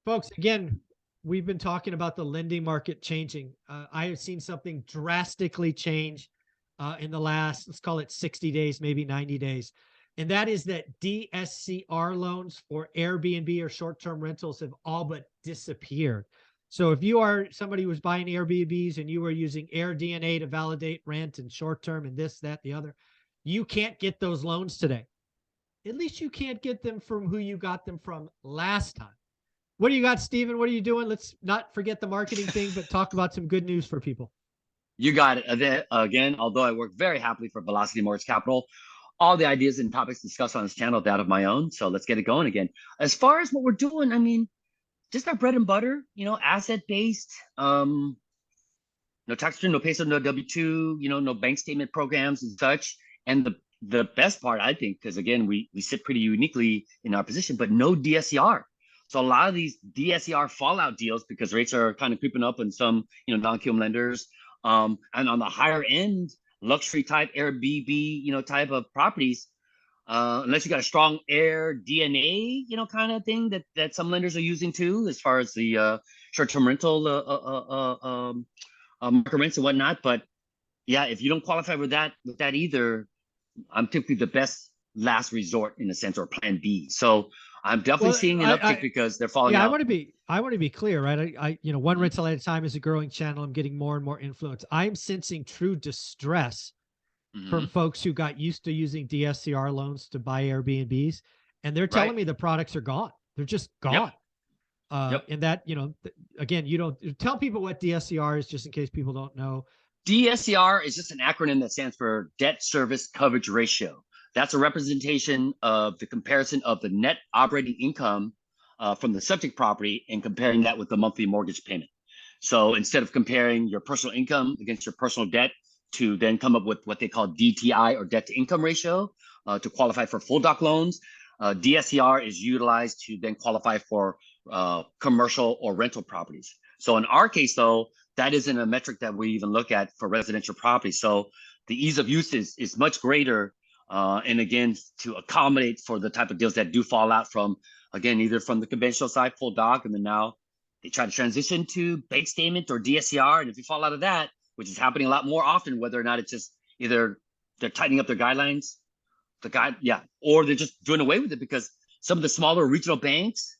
Folks, again, we've been talking about the lending market changing. I have seen something drastically change in the last, let's call it 60 days, maybe 90 days. And that is that DSCR loans for Airbnb or short-term rentals have all but disappeared. So if you are somebody who was buying Airbnbs and you were using AirDNA to validate rent and short-term and this, that, the other, you can't get those loans today. At least you can't get them from who you got them from last time. What do you got, Steven? What are you doing? Let's not forget the marketing thing, but talk about some good news for people. You got it. Again, although I work very happily for Velocity Mortgage Capital, all the ideas and topics discussed on this channel are that of my own. So let's get it going again. As far as what we're doing, I mean, just our bread and butter, asset-based, no tax return, no peso, no W-2, no bank statement programs and such. And the best part, I think, because again, we sit pretty uniquely in our position, but no DSCR. So a lot of these DSCR fallout deals, because rates are kind of creeping up in some, non-QM lenders, and on the higher end luxury type Airbnb, type of properties, unless you got a strong Air DNA, kind of thing that some lenders are using too, as far as the short-term rental market rents and whatnot. But yeah, if you don't qualify with that either, I'm typically the best last resort in a sense, or plan B. So I'm definitely seeing an uptick because they're falling out. I want to be clear, right? I one rental at a time is a growing channel. I'm getting more and more influence. I'm sensing true distress from folks who got used to using DSCR loans to buy Airbnbs, and they're telling me the products are gone. They're just gone. And that, again, you don't tell people what DSCR is, just in case people don't know. DSCR is just an acronym that stands for Debt Service Coverage Ratio. That's a representation of the comparison of the net operating income from the subject property and comparing that with the monthly mortgage payment. So instead of comparing your personal income against your personal debt to then come up with what they call DTI, or debt to income ratio, to qualify for full doc loans, DSCR is utilized to then qualify for commercial or rental properties. So in our case, though, that isn't a metric that we even look at for residential property. So the ease of use is much greater. And again, to accommodate for the type of deals that do fall out from, again, either from the conventional side, full doc, and then now they try to transition to bank statement or DSCR. And if you fall out of that, which is happening a lot more often, whether or not it's just either they're tightening up their guidelines, or they're just doing away with it, because some of the smaller regional banks,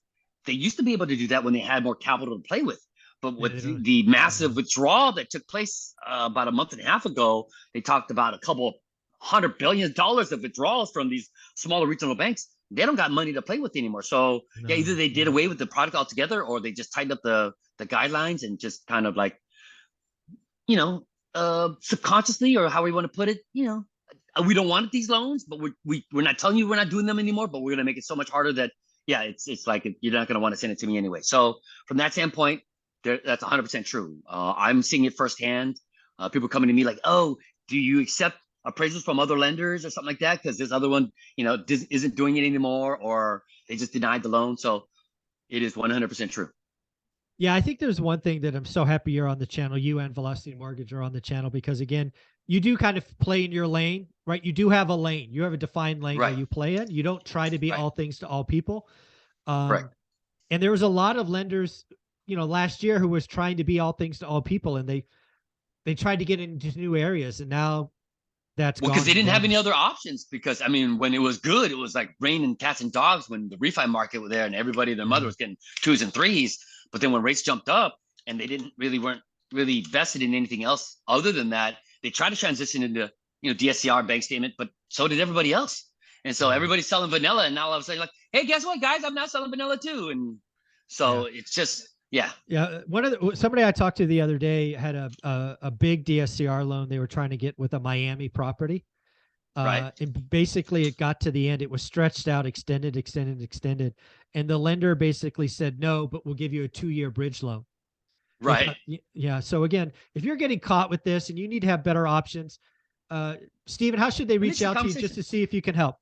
they used to be able to do that when they had more capital to play with. But with the massive withdrawal that took place about a month and a half ago, they talked about a couple $100 billion of withdrawals from these smaller regional banks. They don't got money to play with anymore. So either they did away with the product altogether, or they just tightened up the guidelines and just kind of like, subconsciously, or how we want to put it, we don't want these loans, but we're not telling you we're not doing them anymore, but we're going to make it so much harder that, it's like you're not going to want to send it to me anyway. So from that standpoint, that's 100% true. I'm seeing it firsthand. People coming to me like, oh, do you accept appraisals from other lenders or something like that? Because this other one, isn't doing it anymore, or they just denied the loan. So it is 100% true. Yeah, I think there's one thing that I'm so happy you're on the channel. You and Velocity Mortgage are on the channel, because again, you do kind of play in your lane, right? You do have a lane. You have a defined lane that you play in. You don't try to be all things to all people. And there was a lot of lenders, last year who was trying to be all things to all people, and they tried to get into new areas, and now that's gone. Because they didn't have any other options. Because I mean, when it was good, it was like raining cats and dogs when the refi market was there, and everybody, their mother was getting 2s and 3s. But then when rates jumped up and they weren't really vested in anything else other than that, they tried to transition into, DSCR bank statement, but so did everybody else. And so everybody's selling vanilla, and now all of a sudden, like, hey, guess what, guys? I'm not selling vanilla too. And so it's just, somebody I talked to the other day had a big DSCR loan they were trying to get with a Miami property. And basically it got to the end. It was stretched out, extended. And the lender basically said, no, but we'll give you a 2-year bridge loan. So again, if you're getting caught with this and you need to have better options, Steven, how should they reach out to you just to see if you can help?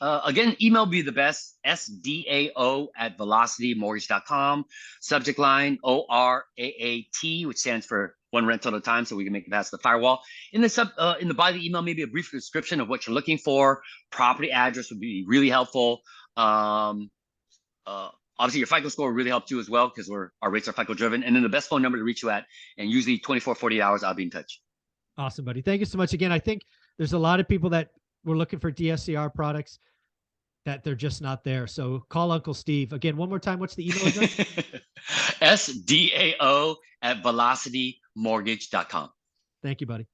Again, email be the best, SDAO@velocitymortgage.com. Subject line ORAAT, which stands for one rental at a time, so we can make it past the firewall. In the body of the email, maybe a brief description of what you're looking for. Property address would be really helpful. Obviously, your FICO score will really help too as well, because our rates are FICO driven. And then the best phone number to reach you at, and usually 24, 48 hours, I'll be in touch. Awesome, buddy. Thank you so much. Again, I think there's a lot of people that were looking for DSCR products that they're just not there. So call Uncle Steve. Again, one more time, what's the email address? SDAO@velocitymortgage.com. Thank you, buddy.